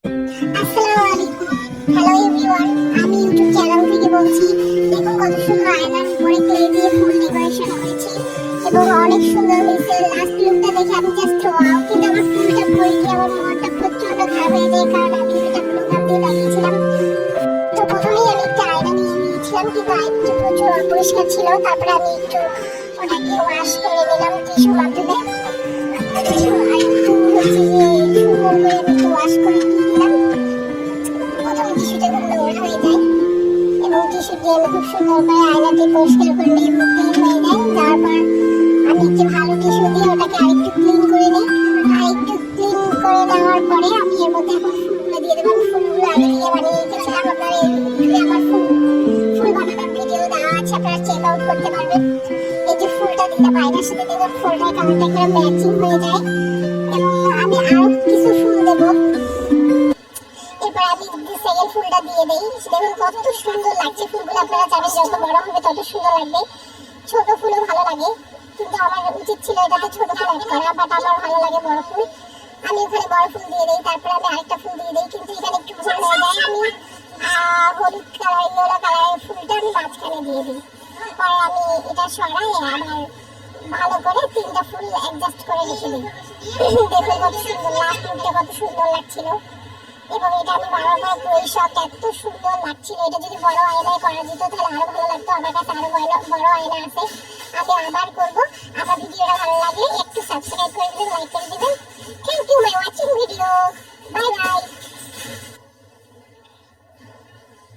আসসালামু আলাইকুম। Hello everyone, আমি ইউটিউব চ্যানেল থেকে বলছি। দেখুন কত সুন্দর আয়নার উপরে ক্লে দিয়ে ফুল ডেকোরেশন করেছি এবং অনেক সুন্দর হয়েছে। লাস্ট লুকটা দেখে আমি জাস্ট ওয়াও। কিন্তু আমার ফুলটা পড়ে গিয়ে আমার মনটা প্রচন্ড খারাপ হয়ে যায়, কারণ আমি এটা ব্লু গাম দিয়ে লাগিয়েছিলাম। তো প্রথমেই আমি একটা আয়না নিয়ে নিয়েছিলাম, কিন্তু আয়নাটা প্রচুর অপরিষ্কার ছিল। তারপরে আমি একটু ওটাকে ওয়াশ করে নিলাম টিস্যুর মাধ্যমে। আর একটু হচ্ছে যে সুন্দর করে আমি একটু ওয়াশ করে দিয়ে দিলাম। প্রথমে টিস্যুটা খুব নোংরা হয়ে যায় এবং টিস্যু দিয়ে আমি খুব সুন্দর করে আয়নাটি পরিষ্কার করলে ক্লিন হয়ে যায়। তারপর আমি একটি ভালো টিস্যু দিয়ে ওটাকে আরেকটু ক্লিন করে নিই। আরেকটু ক্লিন করে নেওয়ার পরে আমি এর মধ্যে এখন ফুলগুলো দিয়ে দেবো। আমি ফুলগুলো আগে থেকে বানিয়ে রেখেছিলাম। আপনারা এই ভিডিওতে আমার ফুল বানানোর ভিডিও দেওয়া আছে, আপনারা চেক আউট করতে পারবেন। এই যে ফুলটা দিলাম আয়নার সাথে, দেখুন ফুলটার কালারটা একটা ম্যাচিং হয়ে যায়। এবং আমি আরো কিছু ফুল দেবো। এরপর আমি সেকেন্ড ফুলটা দিয়ে দেই। দেখুন কত সুন্দর লাগছে ফুলগুলো। আপনারা জানেন যত বড় হবে তত সুন্দর লাগবে। ছোট ফুলও ভালো লাগে, কিন্তু আমার উচিত ছিল এটাতে ছোট ফুল অ্যাড করা, বাট আমার ভালো লাগে বড় ফুল। আমি ওখানে বড় ফুল দিয়ে দিই, তারপরে আমি আরেকটা ফুল দিয়ে দিই, কিন্তু এখানে একটু ভুল হয়ে যায়। আমি হলুদ কালার ইয়েলো কালারের ফুলটা আমি মাঝখানে দিয়ে দিই। পরে আমি এটা সরাই আবার ভালো করে তিনটা ফুল অ্যাডজাস্ট করে রেখে দিই। দেখুন কত সুন্দর, লাস্ট লুকটা কত সুন্দর লাগছিল। এবং এটা আমি বারবার করি, শখ এত সুন্দর লাগছিল। এটা যদি বড় আয়নায় করা যেত তাহলে আরো ভালো লাগতো। আমার কাছে আরো বড় আয়না আছে, আমি আবার করবো। আমার ভিডিওটা ভালো লাগলে একটু সাবস্ক্রাইব করে দিবেন, লাইক করে দিবেন।